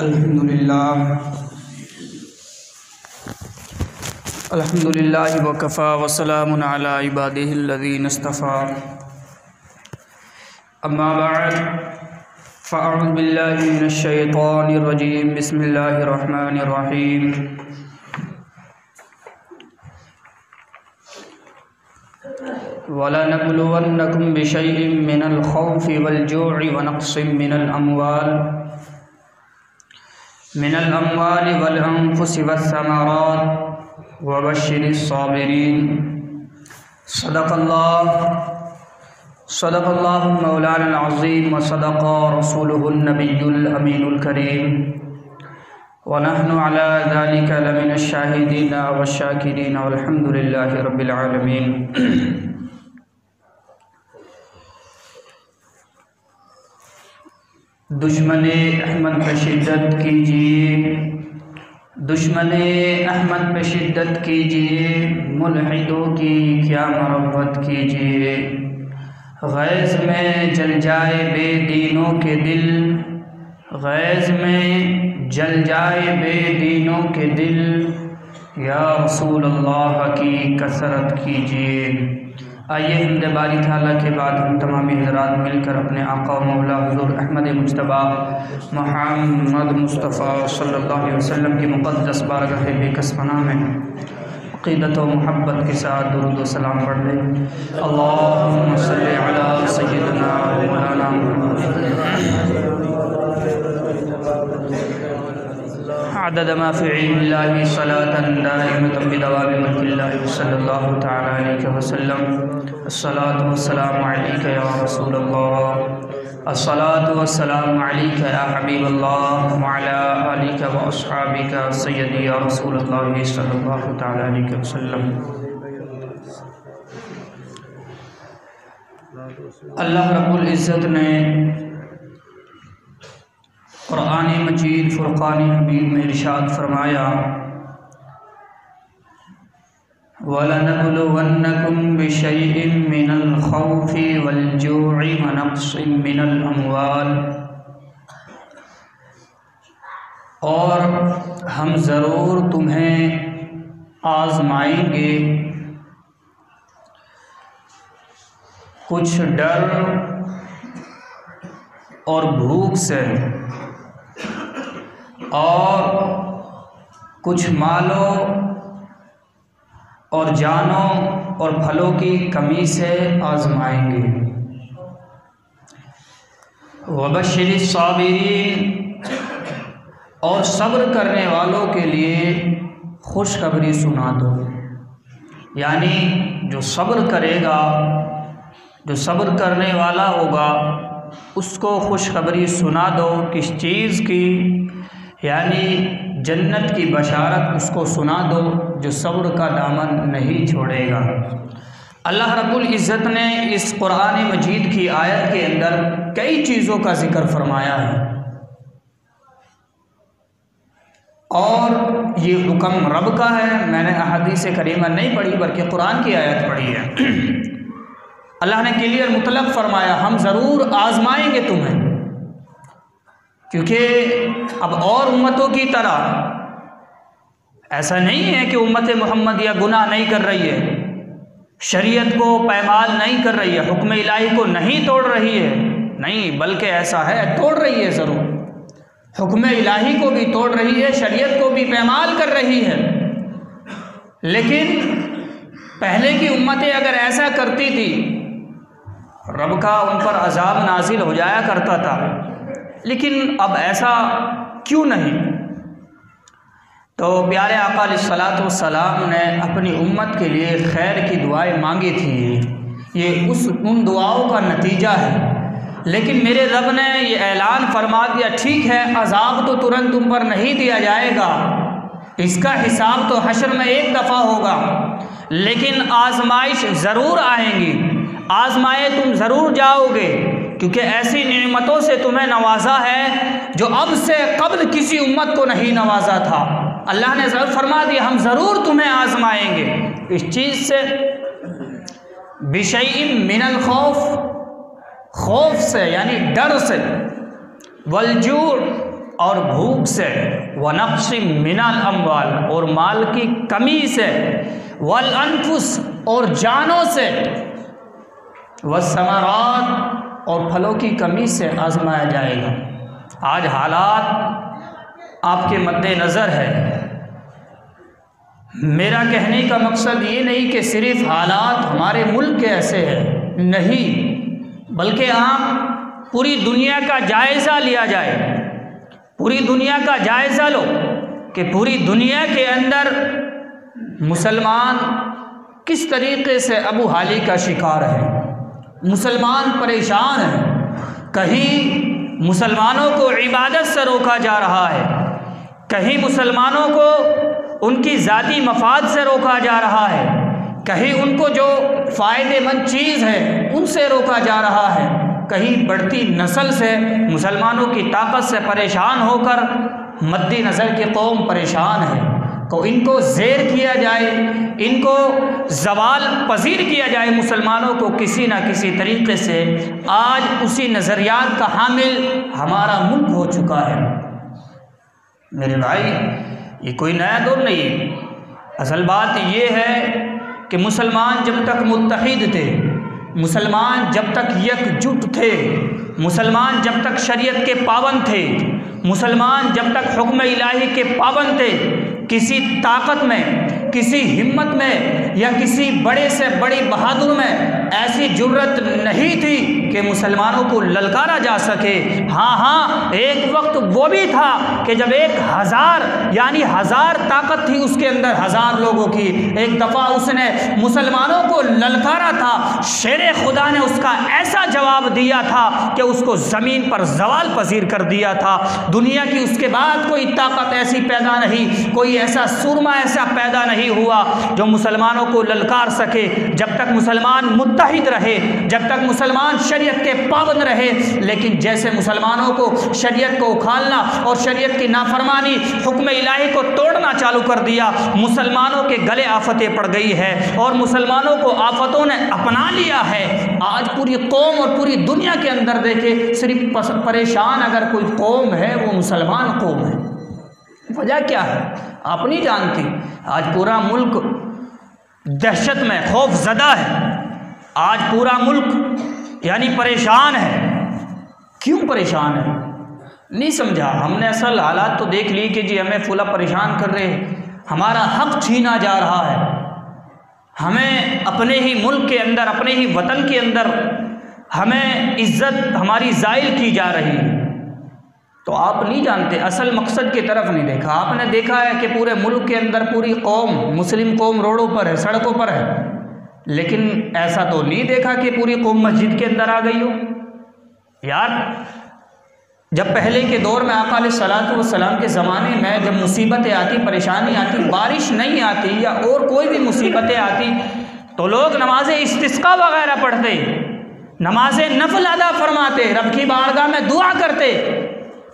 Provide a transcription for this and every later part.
अल्हम्दुलिल्लाह वकफ़ा वस्सलामुन अला इबादिहिल्लज़ीना इस्तफ़ा अम्मा बअद फ़अऊज़ु बिल्लाहि मिनश शैतानिर रजीम बिस्मिल्लाहिर रहमानिर रहीम वलनबलुवन्नकुम बिशैइन मिनल खौफ़ि वल जू'i व नक़्सिम मिनल अम्वालि वल अनफुसि वस्समरात वबश्शिरिस साबिरीन। सदक़ल्लाहु मौलाना अज़ीम व सदक़ा रसूलुहुन नबियुल अमीनुल करीम व नहनु अला ज़ालिका लमिनश शाहिदीन वश्शाकिरीन वल्हम्दुलिल्लाहि रब्बिल आलमीन। दुश्मने अहमद पे शिद्दत कीजिए, दुश्मने अहमद पे शिद्दत कीजिए, मुल्हिदों की क्या मरम्मत कीजिए। गैज़ में जल जाए बेदीनों के दिल, गैज़ में जल जाए बेदीनों के दिल, या रसूल अल्लाह की कसरत कीजिए। आइए हमद बारी ताला के बाद हम तमामी हज़रात मिलकर अपने आका मौला हुज़ूर अहमद मुज्तबा मुहम्मद मुस्तफ़ा सल्लल्लाहु अलैहि वसल्लम की मुक़द्दस बारगाह बेकसमना में अक़ीदत व मोहब्बत के साथ दुरूद व सलाम पढ़ लें। अल्लाहुम्मा सल्लि अला सय्यिदिना व मौलाना अदद मा फ़ी इल्मिल्लाहि सलातन दाइमतन बिदवामि मुल्किल्लाहि सल्लल्लाहु तआला अलैहि वसल्लम। अस्सलातु वस्सलामु अलैका या रसूलल्लाह, अस्सलातु वस्सलामु अलैका या हबीबल्लाह व अला आलिका व अस्हाबिका सय्यदी या रसूलल्लाह सल्लल्लाहु तआला अलैहि वसल्लम। अल्लाह रब्बुल इज़्ज़त ने क़ुरान मजीद फ़ुरक़ान हमीद में इरशाद फरमाया, वलनबलुवन्नकुम बिशैइन मिनल खौफ़ि वल जू'i व नक़्सिम मिनल अम्वाल, और हम ज़रूर तुम्हें आज़माएंगे कुछ डर और भूख से, और कुछ मालों और जानों और फलों की कमी से आज़माएंगे। वबश्शिरिस साबिरीन, और सब्र करने वालों के लिए खुशखबरी सुना दो। यानी जो सब्र करेगा, जो सब्र करने वाला होगा, उसको खुशखबरी सुना दो। किस चीज़ की? यानी जन्नत की बशारत उसको सुना दो, जो सब्र का दामन नहीं छोड़ेगा। अल्लाह रब्बुल इज़्ज़त ने इस क़ुरान मजीद की आयत के अंदर कई चीज़ों का ज़िक्र फरमाया है, और ये हुक्म रब का है। मैंने अहादीस करीमा नहीं पढ़ी बल्कि कुरान की आयत पढ़ी है। अल्लाह ने क्लियर मुतलक फरमाया, हम ज़रूर आज़माएंगे तुम्हें, क्योंकि अब और उम्मतों की तरह ऐसा नहीं है कि उम्मत मोहम्मद या गुनाह नहीं कर रही है, शरीयत को पैमाल नहीं कर रही है, हुक्म इलाही को नहीं तोड़ रही है, नहीं, बल्कि ऐसा है तोड़ रही है, ज़रूर हुक्म इलाही को भी तोड़ रही है, शरीयत को भी पैमाल कर रही है। लेकिन पहले की उम्मतें अगर ऐसा करती थी, रब का उन पर अजाब नाजिल हो जाया करता था। लेकिन अब ऐसा क्यों नहीं? तो प्यारे आका अलैहिस्सलातु वस्सलाम ने अपनी उम्मत के लिए खैर की दुआएं मांगी थी। ये उन दुआओं का नतीजा है। लेकिन मेरे रब ने ये ऐलान फरमा दिया, ठीक है, अजाब तो तुरंत तुम पर नहीं दिया जाएगा, इसका हिसाब तो हश्र में एक दफ़ा होगा, लेकिन आजमाइश ज़रूर आएंगी, आजमाए तुम ज़रूर जाओगे, क्योंकि ऐसी नेमतों से तुम्हें नवाजा है जो अब से कब्ल किसी उम्मत को नहीं नवाजा था। अल्लाह ने ज़रूर फरमा दिया, हम ज़रूर तुम्हें आजमाएंगे इस चीज़ से, बिशैइन मिनल खौफ, खौफ से यानी डर से, वलजूर और भूख से, व नक्सी मिनल अम्वाल और माल की कमी से, वल अनफुस और जानों से, व समरात और फलों की कमी से आजमाया जाएगा। आज हालात आपके मद्देनज़र है। मेरा कहने का मकसद ये नहीं कि सिर्फ़ हालात हमारे मुल्क के ऐसे हैं, नहीं, बल्कि आप पूरी दुनिया का जायज़ा लिया जाए। पूरी दुनिया का जायज़ा लो कि पूरी दुनिया के अंदर मुसलमान किस तरीक़े से अबू हाली का शिकार है। मुसलमान परेशान हैं। कहीं मुसलमानों को इबादत से रोका जा रहा है, कहीं मुसलमानों को उनकी ज़ाती मफाद से रोका जा रहा है, कहीं उनको जो फ़ायदेमंद चीज़ है उनसे रोका जा रहा है, कहीं बढ़ती नस्ल से, मुसलमानों की ताकत से परेशान होकर मद्दी नज़र की कौम परेशान है। तो इनको ज़ेर किया जाए, इनको ज़वाल पजीर किया जाए मुसलमानों को किसी न किसी तरीक़े से। आज उसी नज़रियात का हामिल हमारा मुल्क हो चुका है। मेरे भाई, ये कोई नया दौर नहीं है। असल बात ये है कि मुसलमान जब तक मुत्तहिद थे, मुसलमान जब तक एकजुट थे, मुसलमान जब तक शरीयत के पाबंद थे, मुसलमान जब तक हुक्म इलाही के पाबंद थे, किसी ताकत में, किसी हिम्मत में या किसी बड़े से बड़ी बहादुर में ऐसी जुर्रत नहीं थी कि मुसलमानों को ललकारा जा सके। हाँ, एक वक्त वो भी था कि जब 1000 यानी 1000 ताकत थी उसके अंदर, 1000 लोगों की। एक दफ़ा उसने मुसलमानों को ललकारा था, शेर खुदा ने उसका ऐसा जवाब दिया था कि उसको ज़मीन पर ज़वाल पजीर कर दिया था। दुनिया की उसके बाद कोई ताकत ऐसी पैदा नहीं, कोई ऐसा सुरमा ऐसा पैदा नहीं हुआ जो मुसलमानों को ललकार सके। जब तक मुसलमान मुत्तहिद रहे, जब तक मुसलमान शरीयत के पाबंद रहे। लेकिन जैसे मुसलमानों को शरीयत को उखालना और शरीयत की नाफरमानी, हुक्म इलाही को तोड़ना चालू कर दिया, मुसलमानों के गले आफतें पड़ गई है और मुसलमानों को आफतों ने अपना लिया है। आज पूरी कौम और पूरी दुनिया के अंदर देखे, सिर्फ परेशान अगर कोई कौम है वो मुसलमान कौम है। वजह क्या है आप नहीं जानती। आज पूरा मुल्क दहशत में, खौफ ज़दा है। आज पूरा मुल्क यानी परेशान है। क्यों परेशान है नहीं समझा हमने। असल हालात तो देख ली कि जी हमें फुला परेशान कर रहे हैं, हमारा हक छीना जा रहा है, हमें अपने ही मुल्क के अंदर, अपने ही वतन के अंदर हमें इज्जत हमारी ज़ाइल की जा रही है। तो आप नहीं जानते, असल मकसद की तरफ नहीं देखा। आपने देखा है कि पूरे मुल्क के अंदर पूरी कौम, मुस्लिम कौम रोडों पर है, सड़कों पर है, लेकिन ऐसा तो नहीं देखा कि पूरी कौम मस्जिद के अंदर आ गई हो। यार, जब पहले के दौर में आका अलैहिस्सलातु वस्सलाम के ज़माने में जब मुसीबतें आती, परेशानी आती, बारिश नहीं आती या और कोई भी मुसीबतें आती, तो लोग नमाज इस्तिस्का वगैरह पढ़ते, नमाज नफल अदा फरमाते, रब की बारगाह में दुआ करते।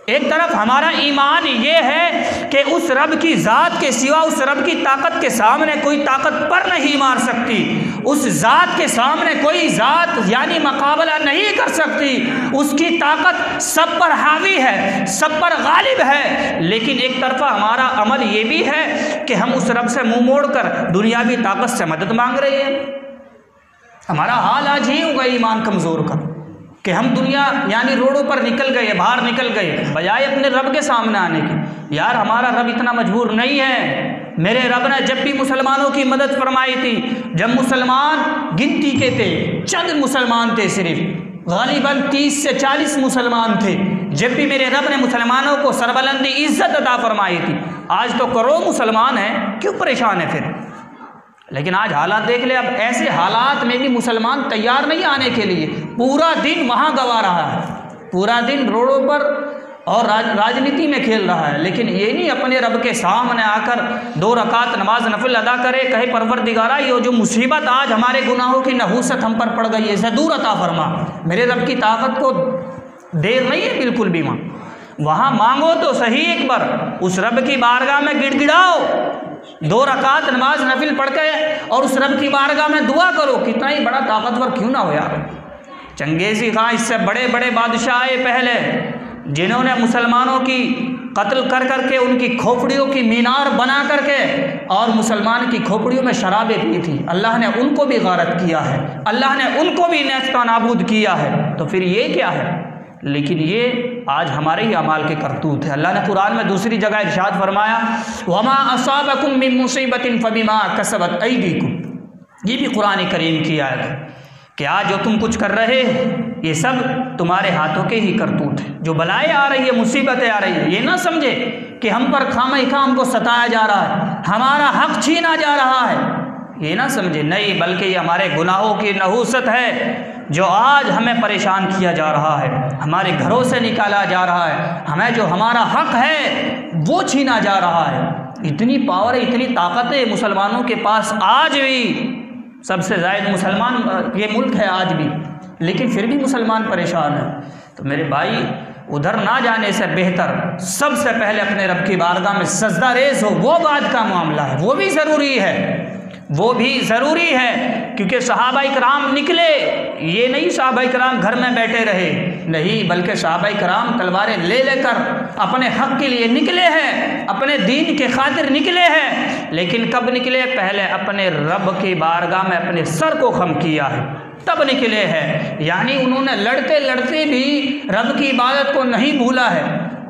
एक तरफ हमारा ईमान ये है कि उस रब की ज़ात के सिवा, उस रब की ताकत के सामने कोई ताकत पर नहीं मार सकती, उस ज़ात के सामने कोई ज़ात यानी मुकाबला नहीं कर सकती, उसकी ताकत सब पर हावी है, सब पर गालिब है। लेकिन एक तरफा हमारा अमल ये भी है कि हम उस रब से मुँह मोड़ कर दुनियावी ताकत से मदद मांग रहे हैं। हमारा हाल आज ही होगा ईमान कमज़ोर का कि हम दुनिया यानी रोडों पर निकल गए, बाहर निकल गए, बजाय अपने रब के सामने आने की। यार, हमारा रब इतना मजबूर नहीं है। मेरे रब ने जब भी मुसलमानों की मदद फरमाई थी, जब मुसलमान गिनती के थे, चंद मुसलमान थे, सिर्फ गालिबन 30 से 40 मुसलमान थे, जब भी मेरे रब ने मुसलमानों को सरबलंदी इज्जत अता फरमाई थी। आज तो करोड़ मुसलमान हैं, क्यों परेशान है फिर? लेकिन आज हालात देख ले। अब ऐसे हालात में भी मुसलमान तैयार नहीं आने के लिए, पूरा दिन वहाँ गवा रहा है, पूरा दिन रोडों पर और राजनीति में खेल रहा है। लेकिन ये नहीं अपने रब के सामने आकर 2 रकात नमाज नफिल अदा करे, कहे परवरदिगारा ये जो मुसीबत आज हमारे गुनाहों की नहूसत हम पर पड़ गई है, इसे दूर अता फरमा। मेरे रब की ताकत को देर नहीं है बिल्कुल भी। वहाँ मांगो तो सही, एक बार उस रब की बारगाह में गिड़गिड़ाओ, 2 रकात नमाज नफिल पढ़ के और उस रब की बारगाह में दुआ करो। कितना ही बड़ा ताकतवर क्यों ना हो यार। चंगेज़ी खां, इससे बड़े बड़े बादशाह आए पहले, जिन्होंने मुसलमानों की कत्ल कर करके उनकी खोपड़ियों की मीनार बना करके और मुसलमान की खोपड़ियों में शराबें पी थी, अल्लाह ने उनको भी गारत किया है, अल्लाह ने उनको भी नेस्ता नाबूद किया है। तो फिर ये क्या है? लेकिन ये आज हमारे ही अमाल के करतूत है। अल्लाह ने कुरान में दूसरी जगह इरशाद फरमाया, वमा असाबकुम मिन मुसीबतिन फबिमा कसबत ऐदीकुम। ये भी कुरान करीम की आयत है कि आज जो तुम कुछ कर रहे हो ये सब तुम्हारे हाथों के ही करतूत है। जो बलाएं आ रही है, मुसीबतें आ रही है, ये ना समझे कि हम पर खामखा हमको सताया जा रहा है, हमारा हक छीना जा रहा है, ये ना समझे। नहीं, बल्कि ये हमारे गुनाहों की नहूसत है जो आज हमें परेशान किया जा रहा है, हमारे घरों से निकाला जा रहा है, हमें जो हमारा हक है वो छीना जा रहा है। इतनी पावर है, इतनी ताकत है मुसलमानों के पास। आज भी सबसे ज़्यादा मुसलमान ये मुल्क है आज भी, लेकिन फिर भी मुसलमान परेशान है। तो मेरे भाई, उधर ना जाने से बेहतर सबसे पहले अपने रब की बारगाह में सजदा रेज़ हो, वो बात का मामला है, वो भी ज़रूरी है, वो भी ज़रूरी है। क्योंकि सहाबाए किराम निकले, ये नहीं सहाबाए किराम घर में बैठे रहे, नहीं, बल्कि सहाबाए किराम तलवारें ले लेकर अपने हक़ के लिए निकले हैं, अपने दीन के खातिर निकले हैं। लेकिन कब निकले? पहले अपने रब की बारगाह में अपने सर को खम किया है, तब निकले हैं। यानी उन्होंने लड़ते लड़ते भी रब की इबादत को नहीं भूला है।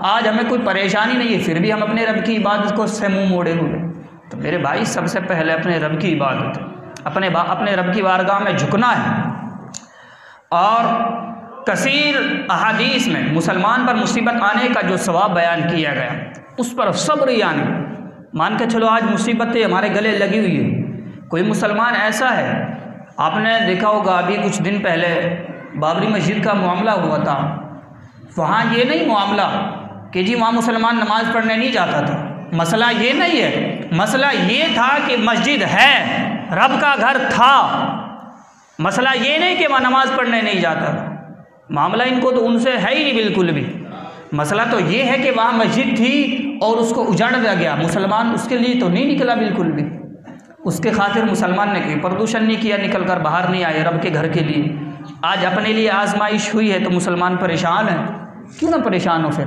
आज हमें कोई परेशानी नहीं है, फिर भी हम अपने रब की इबादत को से मुँह मोड़े हुए। तो मेरे भाई, सबसे पहले अपने रब की इबादत, अपने रब की बारगाह में झुकना है। और कसीर अहादीस में मुसलमान पर मुसीबत आने का जो सवाब बयान किया गया, उस पर सब्र, यानी मान के चलो आज मुसीबतें हमारे गले लगी हुई है। कोई मुसलमान ऐसा है, आपने देखा होगा अभी कुछ दिन पहले बाबरी मस्जिद का मामला हुआ था। वहाँ ये नहीं मामला कि जी वहाँ मुसलमान नमाज़ पढ़ने नहीं जाता था, मसला ये नहीं है। मसला ये था कि मस्जिद है, रब का घर था, मसला ये नहीं कि वह नमाज़ पढ़ने नहीं जाता था। मामला इनको तो उनसे है ही नहीं बिल्कुल भी। मसला तो ये है कि वहाँ मस्जिद थी और उसको उजाड़ दिया गया, मुसलमान उसके लिए तो नहीं निकला बिल्कुल भी। उसके खातिर मुसलमान ने कोई प्रदूषण नहीं किया, निकल कर बाहर नहीं आए रब के घर के लिए। आज अपने लिए आजमाइश हुई है तो मुसलमान परेशान है। क्यों ना परेशान हो? फिर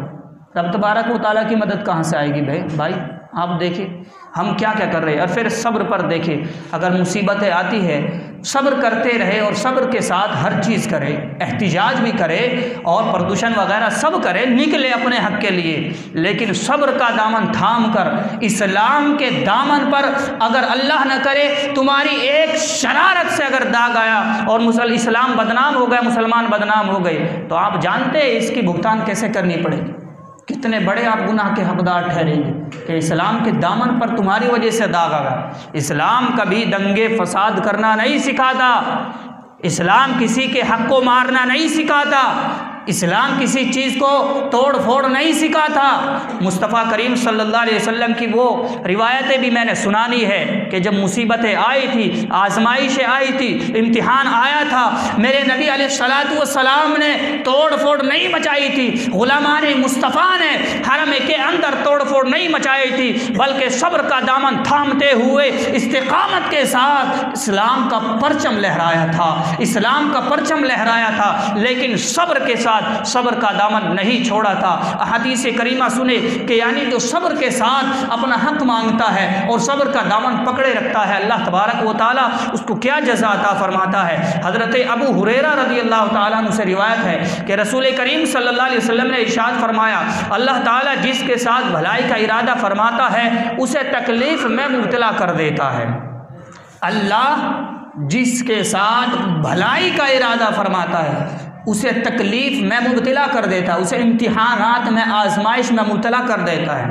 रब तबारक व तआला की मदद कहाँ से आएगी? भाई आप देखिए हम क्या क्या कर रहे हैं। और फिर सब्र पर देखें, अगर मुसीबतें आती है सब्र करते रहे और सब्र के साथ हर चीज़ करे, एहतिजाज भी करे और प्रदूषण वगैरह सब करे, निकले अपने हक के लिए। लेकिन सब्र का दामन थाम कर इस्लाम के दामन पर अगर अल्लाह न करे तुम्हारी एक शरारत से अगर दाग आया और इस्लाम बदनाम हो गया, मुसलमान बदनाम हो गए, तो आप जानते हैं इसकी भुगतान कैसे करनी पड़ेगी, कितने बड़े आप गुनाह के हकदार ठहरेंगे कि इस्लाम के दामन पर तुम्हारी वजह से दाग आ गया। इस्लाम कभी दंगे फसाद करना नहीं सिखाता, इस्लाम किसी के हक को मारना नहीं सिखाता, इस्लाम किसी चीज़ को तोड़ फोड़ नहीं सिखाता। मुस्तफ़ा करीम सल्लल्लाहु अलैहि वसल्लम की वो रिवायतें भी मैंने सुनानी है कि जब मुसीबतें आई थी, आजमाइशें आई थी, इम्तिहान आया था, मेरे नबी अलैहिस्सलातु वस्सलाम ने तोड़ फोड़ नहीं मचाई थी, गुलामान मुस्तफ़ा ने हरम के अंदर तोड़ फोड़ नहीं मचाई थी, बल्कि सब्र का दामन थामते हुए इस्तिकामत के साथ इस्लाम का परचम लहराया था, इस्लाम का परचम लहराया था। लेकिन सब्र के साथ सब्र का दामन नहीं छोड़ा था। हदीस करीमा सुने कि यानी जो सब्र के साथ अपना हक मांगता है और सब्र का दामन पकड़े रखता है, अल्लाह तबारक व तआला उसको क्या जज़ा अता फरमाता है। हज़रत अबू हुरैरा रज़ी अल्लाह तआला अन्हु से रिवायत है कि रसूल करीम सल्लल्लाहु अलैहि वसल्लम ने इरशाद फरमाया, अल्लाह ताला जिसके साथ भलाई का इरादा फरमाता है उसे तकलीफ़ में मुब्तला कर देता है। अल्लाह जिसके साथ भलाई का इरादा फरमाता है उसे तकलीफ़ में मुब्तला कर देता है, उसे इम्तिहानात में, आजमाइश में मुब्तला कर देता है।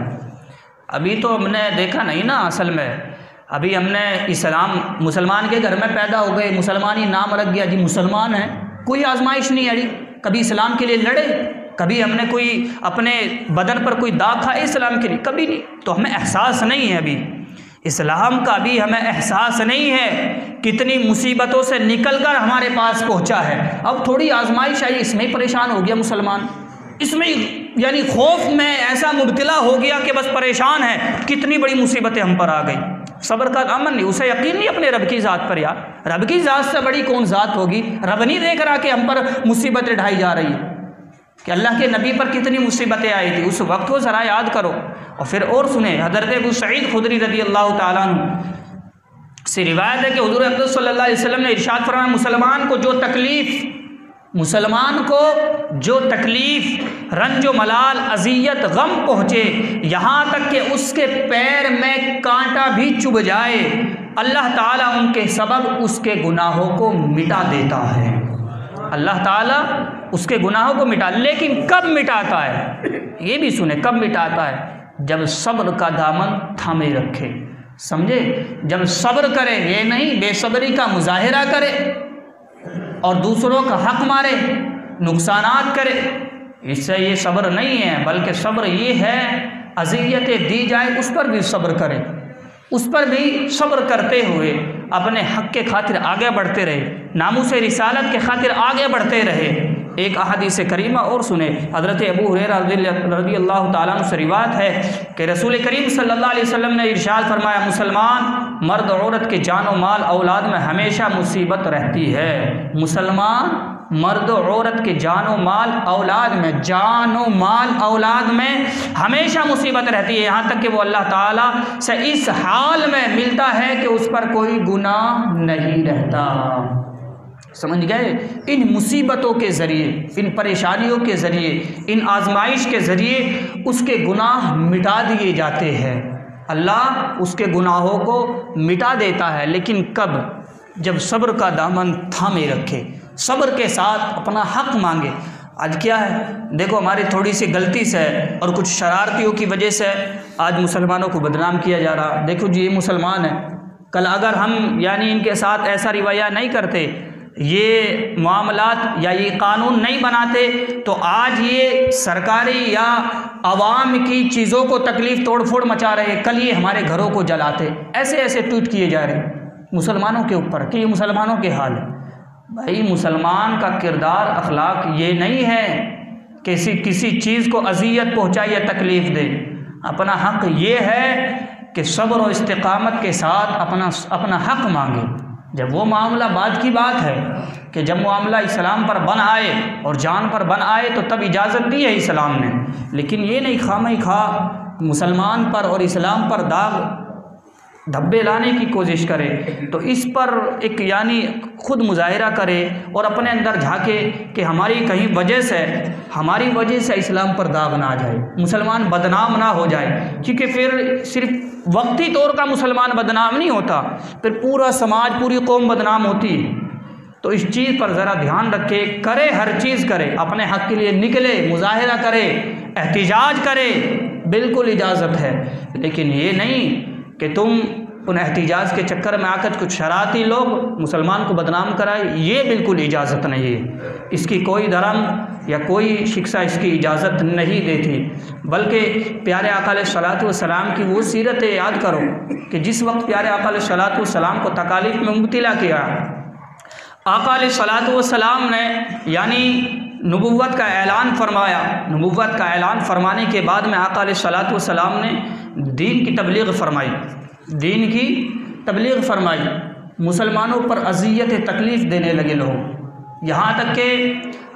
अभी तो हमने देखा नहीं ना, असल में अभी हमने इस्लाम मुसलमान के घर में पैदा हो गए, मुसलमान ही नाम रख गया जी, मुसलमान है, कोई आजमाइश नहीं है जी। कभी इस्लाम के लिए लड़े, कभी हमने कोई अपने बदन पर कोई दाग खाए इस्लाम के लिए, कभी नहीं। तो हमें एहसास नहीं है अभी इस्लाम का, भी हमें एहसास नहीं है कितनी मुसीबतों से निकलकर हमारे पास पहुंचा है। अब थोड़ी आजमाइश आई, इसमें ही परेशान हो गया मुसलमान, इसमें यानी खौफ में ऐसा मुब्तला हो गया कि बस परेशान है, कितनी बड़ी मुसीबतें हम पर आ गई। सब्र का दामन नहीं, उसे यकीन नहीं अपने रब की ज़ात पर। यार रब की ज़ात से बड़ी कौन ज़ात होगी? रब नहीं देख रहा कि हम पर मुसीबतें ढाई जा रही है? कि अल्लाह के नबी पर कितनी मुसीबतें आई थी, उस वक्त को ज़रा याद करो। और फिर और सुने, हज़रत अबू सईद खुदरी रज़ी अल्लाह ताला अन्हु से रिवायत है कि हुज़ूर अक़दस सल्लल्लाहु अलैहि वसल्लम ने इरशाद फरमाया, मुसलमान को जो तकलीफ़, रंजो मलाल, अज़ियत, गम पहुँचे, यहाँ तक कि उसके पैर में कांटा भी चुभ जाए, अल्लाह ताला उनके सबब उसके गुनाहों को मिटा देता है। अल्लाह ताला उसके गुनाहों को मिटा, लेकिन कब मिटाता है ये भी सुने, कब मिटाता है? जब सब्र का दामन थामे रखे, समझे? जब सब्र करे, ये नहीं बेसब्री का मुजाहिरा करे और दूसरों का हक मारे, नुकसानात करे, इससे ये सब्र नहीं है। बल्कि सब्र ये है, अज़ियतें दी जाए उस पर भी सब्र करे, उस पर भी सब्र करते हुए अपने हक के खातिर आगे बढ़ते रहे, नामूस रिसालत के खातिर आगे बढ़ते रहे। एक अहदीस करीमा और सुने, हज़रत अबू हुरैरा रज़ी अल्लाह ताला अन्हु से रिवायत है कि रसूल करीम सल्लल्लाहु अलैहि वसल्लम ने इरशाद फरमाया, मुसलमान मर्द औरत के जान व माल औलाद में हमेशा मुसीबत रहती है। मुसलमान मर्द औरत के जान व माल औलाद में, जान व माल औलाद में हमेशा मुसीबत रहती है, यहाँ तक कि वो अल्लाह ताला से इस हाल में मिलता है कि उस पर कोई गुनाह नहीं रहता। समझ गए? इन मुसीबतों के ज़रिए, इन परेशानियों के ज़रिए, इन आजमाइश के ज़रिए उसके गुनाह मिटा दिए जाते हैं। अल्लाह उसके गुनाहों को मिटा देता है, लेकिन कब? जब सब्र का दामन थामे रखे, सब्र के साथ अपना हक मांगे। आज क्या है, देखो हमारी थोड़ी सी गलती से और कुछ शरारतियों की वजह से आज मुसलमानों को बदनाम किया जा रहा। देखो जी, ये मुसलमान है, कल अगर हम यानी इनके साथ ऐसा रवैया नहीं करते, ये मामलात या ये कानून नहीं बनाते, तो आज ये सरकारी या आवाम की चीज़ों को तकलीफ़ तोड़फोड़ मचा रहे, कल ये हमारे घरों को जलाते। ऐसे ऐसे ट्वीट किए जा रहे मुसलमानों के ऊपर कि ये मुसलमानों के हाल है। भाई, मुसलमान का किरदार अखलाक ये नहीं है किसी चीज़ को अज़ियत पहुँचाए या तकलीफ़ दे। अपना हक ये है कि सब्र और इस्तिक़ामत के साथ अपना हक मांगे। जब वो मामला बाद की बात है कि जब मामला इस्लाम पर बन आए और जान पर बन आए तो तब इजाज़त दी है इस्लाम ने, लेकिन ये नहीं खामे खा मुसलमान पर और इस्लाम पर दाग धब्बे लाने की कोशिश करे। तो इस पर एक यानी खुद मुजाहिरा करे और अपने अंदर झांके कि हमारी कहीं हमारी वजह से इस्लाम पर दाग ना आ जाए, मुसलमान बदनाम ना हो जाए। क्योंकि फिर सिर्फ वक्ती तौर का मुसलमान बदनाम नहीं होता, फिर पूरा समाज, पूरी कौम बदनाम होती है। तो इस चीज़ पर ज़रा ध्यान रखे, करे, हर चीज़ करे, अपने हक़ के लिए निकले, मुजाहिरा करे, एहतिजाज करे, बिल्कुल इजाज़त है। लेकिन ये नहीं कि तुम उन एहतिजाज के चक्कर में आकर कुछ शरारती लोग मुसलमान को बदनाम कराए, ये बिल्कुल इजाज़त नहीं है। इसकी कोई धर्म या कोई शिक्षा इसकी इजाज़त नहीं देती। बल्कि प्यारे आका अलैहिस्सलातु वस्सलाम की वो सीरत याद करो कि जिस वक्त प्यारे आका अलैहिस्सलातु वस्सलाम को तकालीफ में मुब्तला किया, आका अलैहिस्सलातु वस्सलाम ने यानी नबुव्वत का ऐलान फरमाया। नबुव्वत का ऐलान फरमाने के बाद में आका अलैहिस्सलातु वस्सलाम ने दीन की तबलीग फरमाई, दीन की तबलीग फरमाई। मुसलमानों पर अज़ियत तकलीफ़ देने लगे लोग, यहाँ तक कि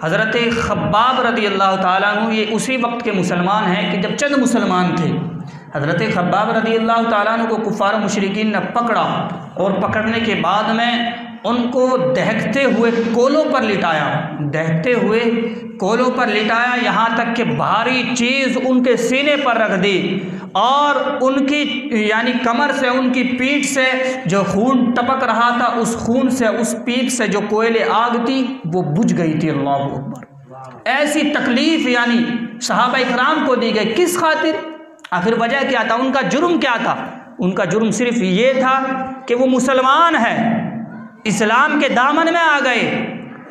हज़रत खब्बाब रज़ी अल्लाह ताला अन्हु ये उसी वक्त के मुसलमान हैं कि जब चंद मुसलमान थे। हज़रत खब्बाब रज़ी अल्लाह ताला अन्हु को कुफ़ार मुशरिकीन ने पकड़ा और पकड़ने के बाद में उनको दहकते हुए कोलों पर लिटाया, दहकते हुए कोलों पर लिटाया, यहाँ तक कि भारी चीज़ उनके सीने पर रख दी और उनकी यानी कमर से, उनकी पीठ से जो खून टपक रहा था, उस खून से, उस पीठ से जो कोयले आग थी वो बुझ गई थी। अल्लाह अकबर। ऐसी तकलीफ़ यानी सहाबा इकराम को दी गई, किस खातिर? आखिर वजह क्या था? उनका जुर्म क्या था? उनका जुर्म सिर्फ ये था कि वो मुसलमान है, इस्लाम के दामन में आ गए,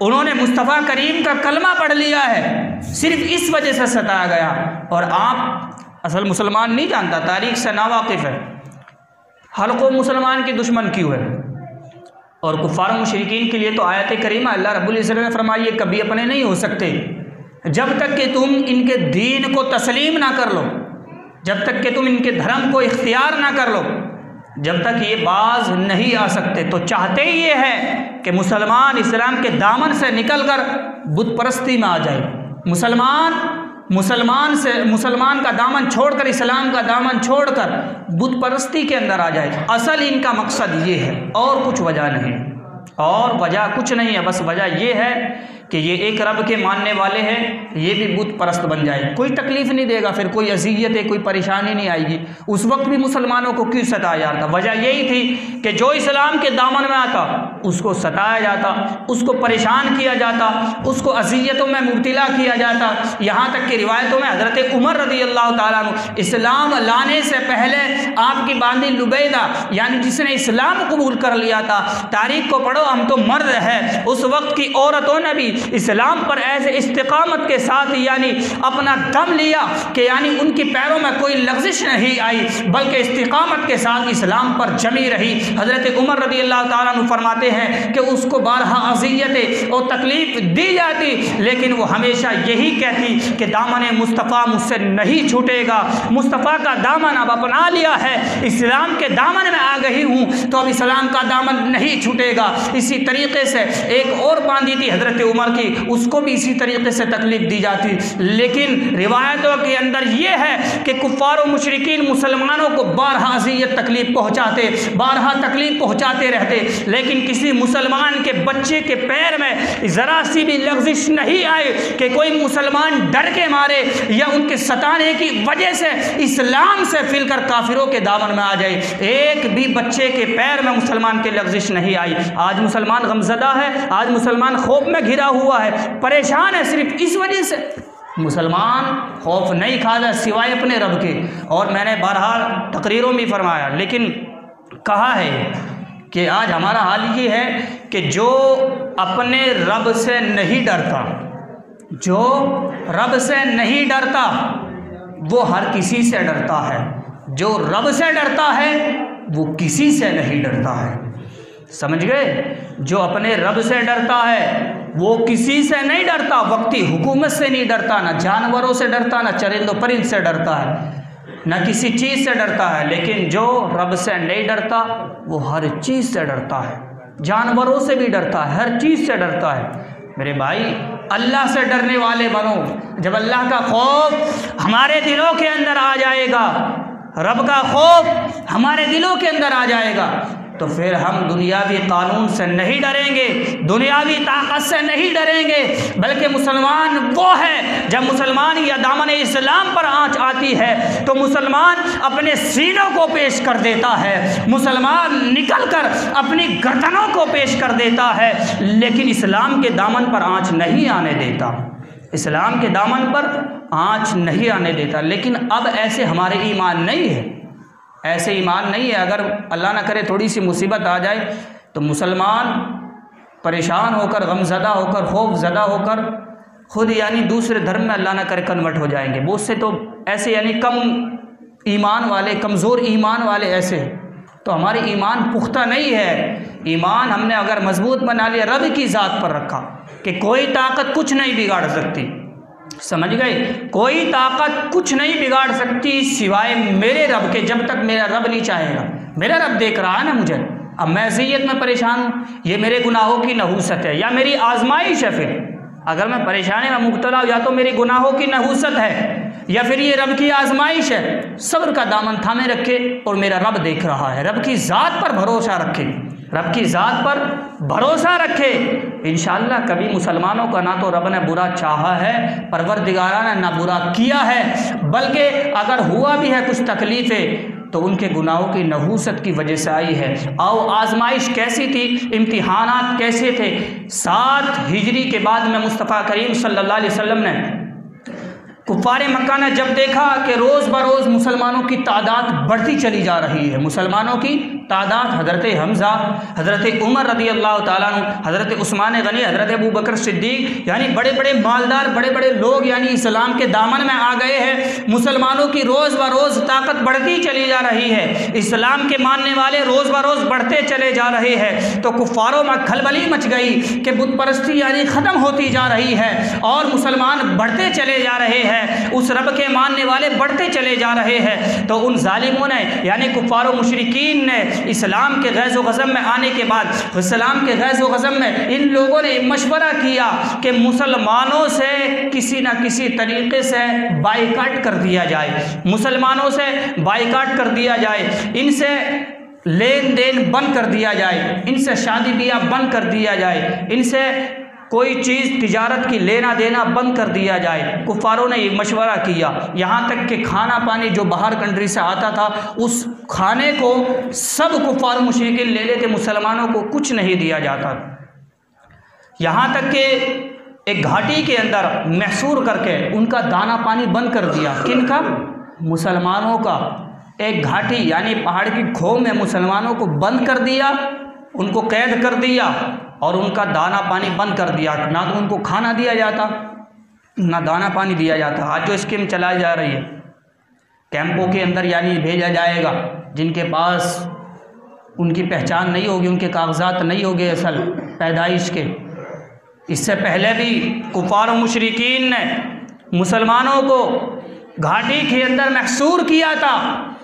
उन्होंने मुस्तफ़ा करीम का कलमा पढ़ लिया है, सिर्फ इस वजह से सताया गया। और आप असल मुसलमान नहीं जानता, तारीख़ से नावाकिफ़ है, हल्को मुसलमान के दुश्मन क्यों है। और कुफ़ार मुशरिकीन के लिए तो आयत करीमा अल्लाह रब्बुल इज़्ज़त ने फरमाई है कभी अपने नहीं हो सकते जब तक कि तुम इनके दीन को तस्लीम ना कर लो, जब तक कि तुम इनके धर्म को इख्तियार ना कर लो, जब तक ये बाज नहीं आ सकते। तो चाहते ही ये है कि मुसलमान इस्लाम के दामन से निकल कर बुत परस्ती में आ जाए, मुसलमान का दामन छोड़कर, इस्लाम का दामन छोड़कर बुत परस्ती के अंदर आ जाए। असल इनका मकसद ये है, और कुछ वजह नहीं, और वजह कुछ नहीं है। बस वजह ये है कि ये एक रब के मानने वाले हैं, ये भी बुत परस्त बन जाए। कोई तकलीफ़ नहीं देगा, फिर कोई अज़ियत है, कोई परेशानी नहीं आएगी। उस वक्त भी मुसलमानों को क्यों सताया जाता? वजह यही थी कि जो इस्लाम के दामन में आता उसको सताया जाता, उसको परेशान किया जाता, उसको अज़ियतों में मुब्तला किया जाता। यहाँ तक कि रिवायतों में हज़रत उमर रज़ी अल्लाह ताला अन्हु इस्लाम लाने से पहले आपकी बांदी लुबैदा, यानी जिसने इस्लाम कबूल कर लिया था, तारीख़ को पढ़ो, हम तो मर्द है, उस वक्त की औरतों ने भी इस्लाम पर ऐसे इस्तिकामत के साथ यानी अपना दम लिया कि यानी उनके पैरों में कोई लग़ज़िश नहीं आई, बल्कि इस्तिकामत के साथ इस्लाम पर जमी रही। हज़रत उमर रज़ी अल्लाह ताला अन्हु फरमाते हैं कि उसको बारहा अज़ियतें और तकलीफ़ दी जाती, लेकिन वो हमेशा यही कहती कि दामन मुस्तफ़ा मुझसे नहीं छूटेगा। मुस्तफ़ा का दामन अब अपना लिया है, इस्लाम के दामन में आ गई हूँ, तो अब इस्लाम का दामन नहीं छूटेगा। इसी तरीके से एक और बांदी थी हज़रत उमर की, उसको भी इसी तरीके से तकलीफ दी जाती। लेकिन रिवायतों के अंदर यह है कि कुफ़ार और मुशरिकीन मुसलमानों को बारहा अज़ियत तकलीफ पहुँचाते, बारहा तकलीफ पहुँचाते रहते, लेकिन किसी मुसलमान के बच्चे के पैर में ज़रा सी भी लग़ज़िश नहीं आए कि कोई मुसलमान डर के मारे या उनके सताने की वजह से इस्लाम से फिलकर काफिरों के दामन में आ जाए। एक भी बच्चे के पैर में मुसलमान की लग़ज़िश नहीं आई। आज मुसलमान गमज़दा है, आज मुसलमान खौफ में घिरा हुआ है, परेशान है, सिर्फ इस वजह से मुसलमान खौफ नहीं खाता सिवाय अपने रब के। और मैंने बहरहाल तकरीरों में फरमाया, लेकिन कहा है कि आज हमारा हाल ये है कि जो अपने रब से नहीं डरता, जो रब से नहीं डरता वो हर किसी से डरता है, जो रब से डरता है वो किसी से नहीं डरता है। समझ गए? जो अपने रब से डरता है वो किसी से नहीं डरता, वक्ती हुकूमत से नहीं डरता, ना जानवरों से डरता, ना चरिंदो परिंद से डरता है, ना किसी चीज़ से डरता है। लेकिन जो रब से नहीं डरता वो हर चीज़ से डरता है, जानवरों से भी डरता है, हर चीज़ से डरता है। मेरे भाई, अल्लाह से डरने वाले बनो। जब अल्लाह का खौफ हमारे दिलों के अंदर आ जाएगा, रब का खौफ हमारे दिलों के अंदर आ जाएगा, तो फिर हम दुनियावी कानून से नहीं डरेंगे, दुनियावी ताकत से नहीं डरेंगे, बल्कि मुसलमान वो है, जब मुसलमान या दामन इस्लाम पर आँच आती है तो मुसलमान अपने सीनों को पेश कर देता है, मुसलमान निकल कर अपनी गर्दनों को पेश कर देता है, लेकिन इस्लाम के दामन पर आँच नहीं आने देता, इस्लाम के दामन पर आँच नहीं आने देता। लेकिन अब ऐसे हमारे ईमान नहीं है, ऐसे ईमान नहीं है। अगर अल्लाह ना करे थोड़ी सी मुसीबत आ जाए तो मुसलमान परेशान होकर, गमज़दा होकर, खौफज़दा होकर खुद यानी दूसरे धर्म में अल्लाह ना करे कन्वर्ट हो जाएंगे। बहुत से तो ऐसे यानी कम ईमान वाले, कमज़ोर ईमान वाले ऐसे, तो हमारे ईमान पुख्ता नहीं है। ईमान हमने अगर मजबूत बना लिया, रब की ज़ात पर रखा कि कोई ताकत कुछ नहीं बिगाड़ सकती, समझ गए? कोई ताकत कुछ नहीं बिगाड़ सकती सिवाय मेरे रब के। जब तक मेरा रब नहीं चाहेगा, मेरा रब देख रहा है ना मुझे, अब मैं अज़ियत में परेशान हूँ, ये मेरे गुनाहों की नहूसत है या मेरी आजमाइश है। फिर अगर मैं परेशानी में मुब्तला हूँ, या तो मेरी गुनाहों की नहूसत है या फिर ये रब की आजमाइश है। सब्र का दामन थामे रखे और मेरा रब देख रहा है, रब की ज़ात पर भरोसा रखे, रब की ज़ात पर भरोसा रखे। इंशाअल्लाह कभी मुसलमानों का ना तो रब ने बुरा चाहा है, परवरदिगारा ने ना बुरा किया है, बल्कि अगर हुआ भी है कुछ तकलीफ़ें तो उनके गुनाहों की नहूसत की वजह से आई है। आओ, आजमाइश कैसी थी, इम्तिहानात कैसे थे। 7 हिजरी के बाद में मुस्तफ़ा करीम सल्लल्लाहु अलैहि वसल्लम ने, कुफ़ारे मक्का ने जब देखा कि रोज़ बरोज़ मुसलमानों की तादाद बढ़ती चली जा रही है, मुसलमानों की तादाद, हज़रत हमज़ा, हज़रत उमर रज़ी अल्लाह ताला अन्हु, हज़रत उस्मान गनी, हज़रत अबू बकर सिद्दीक़, यानी बड़े बड़े मालदार, बड़े बड़े लोग यानी इस्लाम के दामन में आ गए हैं। मुसलमानों की रोज़ बरोज़ ताकत बढ़ती चली जा रही है, इस्लाम के मानने वाले रोज़ बरोज़ बढ़ते चले जा रहे हैं। तो कुफ़ारों में खलबली मच गई कि बुत परस्ती यानी ख़त्म होती जा रही है और मुसलमान बढ़ते चले जा रहे हैं, उस रब के मानने वाले बढ़ते चले जा रहे हैं। तो उन जालिमों ने यानी कुफ़ारों मुशरिकीन ने इस्लाम के गैज़ व ग़ज़ब में आने के बाद, इस्लाम के गैज़ व ग़ज़ब में इन लोगों ने मशवरा किया कि मुसलमानों से किसी न किसी तरीक़े से बाइकाट कर दिया जाए, मुसलमानों से बाइकाट कर दिया जाए, इनसे लेन देन बंद कर दिया जाए, इनसे शादी ब्याह बंद कर दिया जाए, इनसे कोई चीज़ तिजारत की लेना देना बंद कर दिया जाए। कुफ़ारों ने ये मशवरा किया, यहाँ तक कि खाना पानी जो बाहर कंट्री से आता था उस खाने को सब कुफ़ार मुशरिकीन ले लेते, मुसलमानों को कुछ नहीं दिया जाता। यहाँ तक कि एक घाटी के अंदर महसूर करके उनका दाना पानी बंद कर दिया। किनका? मुसलमानों का। एक घाटी यानी पहाड़ की खो में मुसलमानों को बंद कर दिया, उनको कैद कर दिया और उनका दाना पानी बंद कर दिया। ना तो उनको खाना दिया जाता, ना दाना पानी दिया जाता। आज जो स्कीम चलाई जा रही है, कैंपों के अंदर यानी भेजा जाएगा जिनके पास उनकी पहचान नहीं होगी, उनके कागजात नहीं होंगे असल पैदाइश के। इससे पहले भी कुफार और मुशरिकीन ने मुसलमानों को घाटी के अंदर महसूर किया था,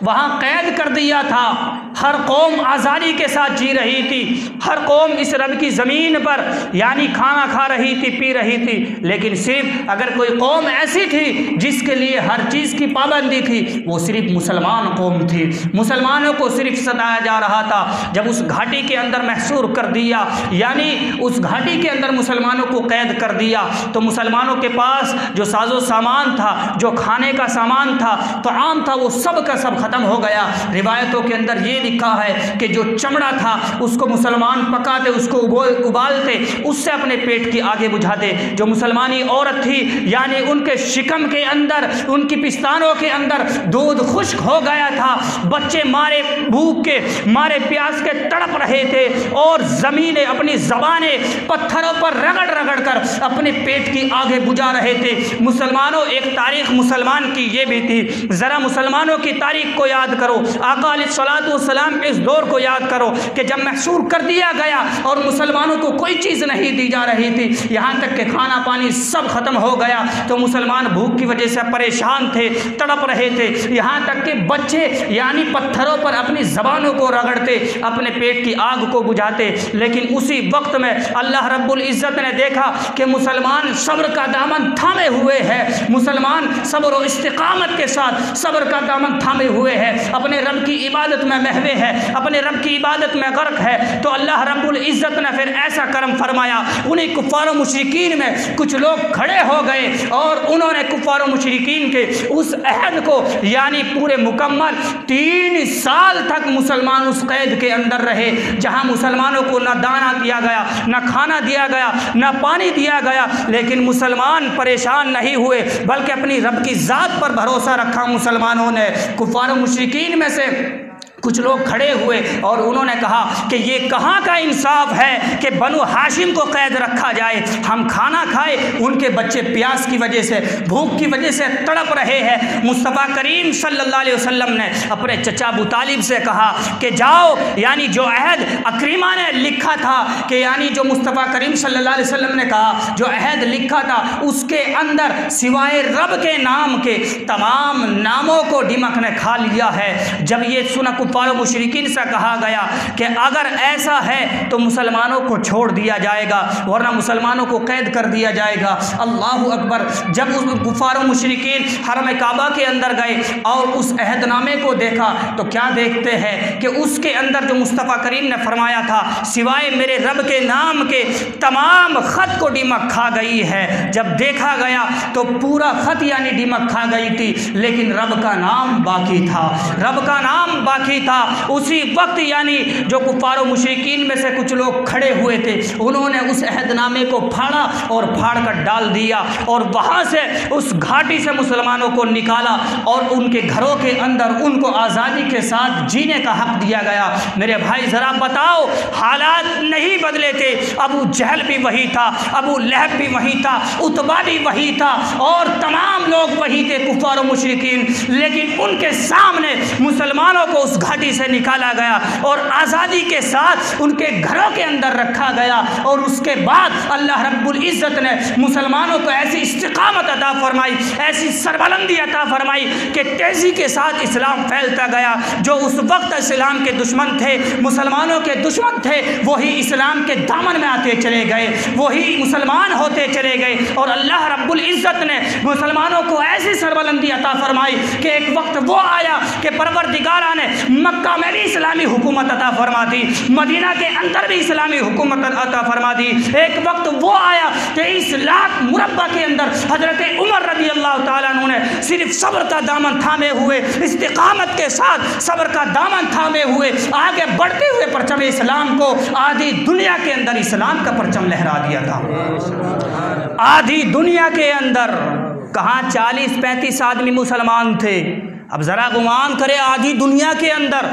वहाँ कैद कर दिया था। हर कौम आज़ादी के साथ जी रही थी, हर कौम इस रब की ज़मीन पर यानी खाना खा रही थी, पी रही थी, लेकिन सिर्फ अगर कोई कौम ऐसी थी जिसके लिए हर चीज़ की पाबंदी थी, वो सिर्फ मुसलमान कौम थी। मुसलमानों को सिर्फ सताया जा रहा था। जब उस घाटी के अंदर महसूर कर दिया, यानी उस घाटी के अंदर मुसलमानों को कैद कर दिया, तो मुसलमानों के पास जो साजो सामान था, जो खाने का सामान था, तो आम था, वो सब का सब खत्म हो गया। रिवायतों के अंदर ये लिखा है कि जो चमड़ा था उसको मुसलमान पकाते, उसको उबालते, उससे अपने पेट की आगे बुझाते। जो मुसलमानी औरत थी यानी उनके शिकम के अंदर, उनकी पिस्तानों के अंदर दूध खुश्क हो गया था। बच्चे मारे भूख के, मारे प्यास के तड़प रहे थे और ज़मीनें अपनी ज़बानें पत्थरों पर रगड़ रगड़ कर अपने पेट की आगे बुझा रहे थे। मुसलमानों, एक तारीख मुसलमान की ये भी थी, ज़रा मुसलमानों की तारीख को याद करो, आका अलैहिस्सलातु वस्सलाम के इस दौर को याद करो कि जब महसूर कर दिया गया और मुसलमानों को कोई चीज़ नहीं दी जा रही थी, यहाँ तक कि खाना पानी सब खत्म हो गया, तो मुसलमान भूख की वजह से परेशान थे, तड़प रहे थे। यहाँ तक कि बच्चे यानी पत्थरों पर अपनी ज़बानों को रगड़ते, अपने पेट की आग को बुझाते। लेकिन उसी वक्त में अल्लाह रब्बुल इज़्ज़त ने देखा कि मुसलमान सब्र का दामन थामे हुए हैं, मुसलमान सब्र और इस्तिकामत के साथ सब्र का दामन थामे हुए हैं, अपने रब की इबादत में महवे है, अपने रब की इबादत में गर्क है। तो अल्लाह रब्बुल इज़्ज़त ने फिर ऐसा करम फरमाया, उन्हीं कुफ़ार और मुशरिकीन में कुछ लोग खड़े हो गए और उन्होंने कुफ़ार और मुशरिकीन के उस अहद को यानी पूरे मुकम्मल 3 साल तक मुसलमान उस कैद के अंदर रहे, जहां मुसलमानों को न दाना दिया गया, न खाना दिया गया, न पानी दिया गया। लेकिन मुसलमान परेशान नहीं हुए, बल्कि अपनी रब की ज़ात पर भरोसा रखा। मुसलमानों ने कुफ़ार और मुशरिकीन में से कुछ लोग खड़े हुए और उन्होंने कहा कि ये कहाँ का इंसाफ है कि बनु हाशिम को कैद रखा जाए, हम खाना खाए, उनके बच्चे प्यास की वजह से, भूख की वजह से तड़प रहे हैं। मुस्तफ़ा करीम सल्लल्लाहु अलैहि वसल्लम ने अपने चचा अबू तालिब से कहा कि जाओ, यानी जो अहद अक्रीमा ने लिखा था कि यानी जो मुस्तफ़ा करीम सल्लल्लाहु अलैहि वसल्लम ने कहा जो अहद लिखा था उसके अंदर सिवाय रब के नाम के तमाम नामों को दिमक ने खा लिया है। जब ये सुना कुफ़ार मुशरिकीन से कहा गया कि अगर ऐसा है तो मुसलमानों को छोड़ दिया जाएगा, वरना मुसलमानों को कैद कर दिया जाएगा। अल्लाहु अकबर। जब उस कुफ़ार मुशरिकीन हरम काबा के अंदर गए और उस अहदनामे को देखा तो क्या देखते हैं कि उसके अंदर जो मुस्तफ़ा करीम ने फरमाया था सिवाय मेरे रब के नाम के तमाम ख़त को दिमक खा गई है। जब देखा गया तो पूरा ख़त यानी दिमक खा गई थी, लेकिन रब का नाम बाकी था, रब का नाम बाकी था। उसी वक्त यानी जो कुफ़ार मुशरिकीन में से कुछ लोग खड़े हुए थे, उन्होंने उस अहदनामे को फाड़ा और फाड़ कर डाल दिया और वहाँ से उस घाटी से मुसलमानों को निकाला और उनके घरों के अंदर उनको आज़ादी के साथ जीने का हक दिया गया। मेरे भाई ज़रा बताओ, हालात नहीं बदले थे। अबू जहल भी वही था, अबू लहब भी वही था, उतबा भी वही था और तमाम लोग वही थे कुफ़ार मुशरिकीन, लेकिन उनके सामने मुसलमानों को उस घाटी से निकाला गया और आज़ादी के साथ उनके घरों के अंदर रखा गया। और उसके बाद अल्लाह रब्बुल इज़्ज़त ने मुसलमानों को ऐसी इस्तिकामत अता फरमाई, ऐसी सरबलंदी अता फरमाई कि तेज़ी के साथ इस्लाम फैलता गया। जो उस वक्त इस्लाम के दुश्मन थे, मुसलमानों के दुश्मन थे, वही इस्लाम के दामन में आते चले गए, वही मुसलमान होते चले गए। और अल्लाह रब्बुल इज़्ज़त ने मुसलमानों को ऐसी सरबलंदी अता फरमाई कि एक वक्त वो आया कि परवरदिगारा ने मक्का में भी इस्लामी हुकूमत अता फरमा दी, मदीना के अंदर भी इस्लामी हुकूमत अता फरमा दी। एक वक्त वो आया कि इस लाख मुरब्बा के अंदर हज़रत उमर रज़ी अल्लाह ताला अन्हु ने सिर्फ सब्र का दामन थामे हुए, इस्तिकामत के साथ सब्र का दामन थामे हुए आगे बढ़ते हुए परचम इस्लाम को आधी दुनिया के अंदर इस्लाम का परचम लहरा दिया था। आधी दुनिया के अंदर कहाँ 40-35 आदमी मुसलमान थे। अब ज़रा गुमान करे, आधी दुनिया के अंदर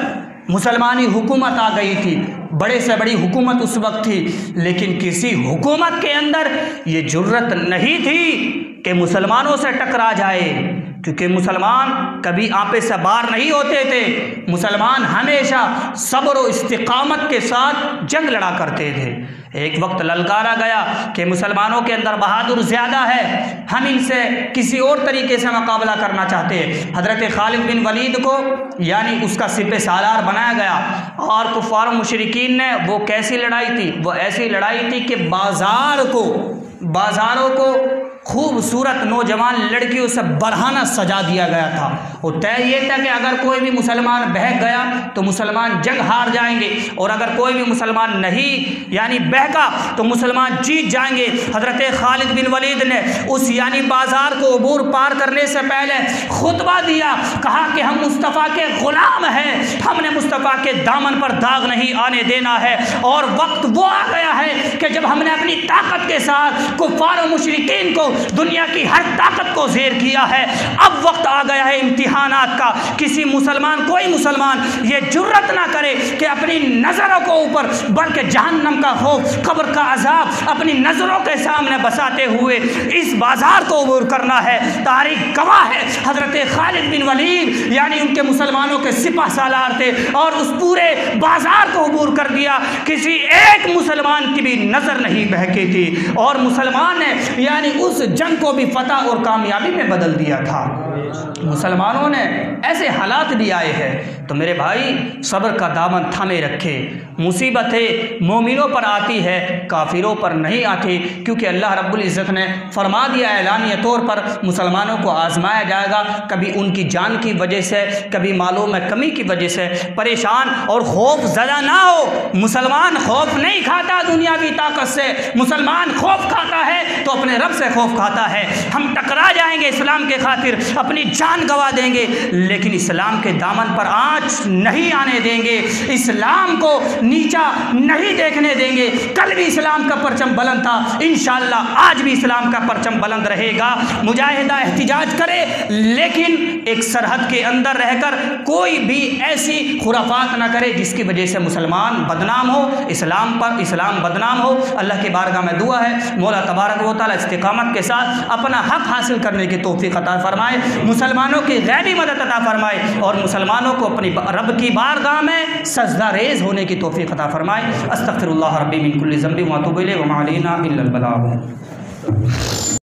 मुसलमानी हुकूमत आ गई थी, बड़े से बड़ी हुकूमत उस वक्त थी, लेकिन किसी हुकूमत के अंदर ये जुर्रत नहीं थी कि मुसलमानों से टकरा जाए, क्योंकि मुसलमान कभी आपे से बार नहीं होते थे। मुसलमान हमेशा सब्र और इस्तिकामत के साथ जंग लड़ा करते थे। एक वक्त ललकारा गया कि मुसलमानों के अंदर बहादुर ज़्यादा है, हम इनसे किसी और तरीके से मुकाबला करना चाहते हैं। हज़रत खालिद बिन वलीद को यानी उसका सिपह सालार बनाया गया। और कुफ़ार मुशरिकीन ने वो कैसी लड़ाई थी, वो ऐसी लड़ाई थी कि बाज़ारों को खूबसूरत नौजवान लड़कियों से बरहाना सजा दिया गया था। और तय ये था कि अगर कोई भी मुसलमान बहक गया तो मुसलमान जंग हार जाएंगे, और अगर कोई भी मुसलमान नहीं यानी बहका तो मुसलमान जीत जाएंगे। हज़रत खालिद बिन वलीद ने उस यानी बाज़ार को अबूर पार करने से पहले खुतबा दिया, कहा कि हम मुस्तफ़ा के ग़ुलाम हैं, हमने मुस्तफ़ा के दामन पर दाग नहीं आने देना है। और वक्त वो आ गया है कि जब हमने अपनी ताकत के साथ कुफ़ार और मुशरिकीन को, दुनिया की हर ताकत को ज़ेर किया है, अब वक्त आ गया है इम्तिहानात का। किसी मुसलमान, कोई मुसलमान ये जुर्रत ना करे कि अपनी नज़रों को ऊपर, बल्कि जहन्नम का खौफ, कब्र का अजाब अपनी नज़रों के सामने बसाते हुए इस बाज़ार को अबूर करना है। तारीख गवाह है, हज़रत खालिद बिन वलीद यानी उनके मुसलमानों के सिपह सालार थे और उस पूरे बाज़ार को अबूर कर दिया। किसी एक मुसलमान की भी नज़र नहीं बहकी थी और मुसलमान ने यानी उस जंग को भी फतह और कामयाबी में बदल दिया था। मुसलमानों ने ऐसे हालात भी आए हैं। तो मेरे भाई सब्र का दामन थामे रखे। मुसीबतें मोमिनों पर आती है, काफिरों पर नहीं आती, क्योंकि अल्लाह रब्बुल इज़्ज़त ने फरमा दिया ऐलानिया तौर पर मुसलमानों को आजमाया जाएगा, कभी उनकी जान की वजह से, कभी मालों में कमी की वजह से। परेशान और खौफ ज़दा ना हो। मुसलमान खौफ नहीं खाता दुनियावी ताकत से, मुसलमान खौफ खाता है तो अपने रब से खौफ खाता है। हम टकरा जाएंगे इस्लाम के खातिर, अपनी जान गंवा देंगे, लेकिन इस्लाम के दामन पर आँच नहीं आने देंगे, इस्लाम को नीचा नहीं देखने देंगे। कल भी इस्लाम का परचम बुलंद था, इंशाअल्लाह आज भी इस्लाम का परचम बुलंद रहेगा। मुजाहिदा एहतिजाज करे, लेकिन एक सरहद के अंदर रहकर कोई भी ऐसी खुराफात ना करे जिसकी वजह से मुसलमान बदनाम हो, इस्लाम बदनाम हो। अल्लाह की बारगाह में दुआ है, मौला तबारक व तआला इस्तिकामत के साथ अपना हक हासिल करने की तौफीक अता फरमाए, मुसलमानों की गैबी मदद अता फरमाए और मुसलमानों को अपनी रब की बारगाह में सजदा रेज़ होने की तौफीक अता फरमाए। अस्तगफिरुल्लाह रब्बी मिन कुल्लि ज़ंबि व अतूबु इलैहि व मा अलैना इल्लल बलाग।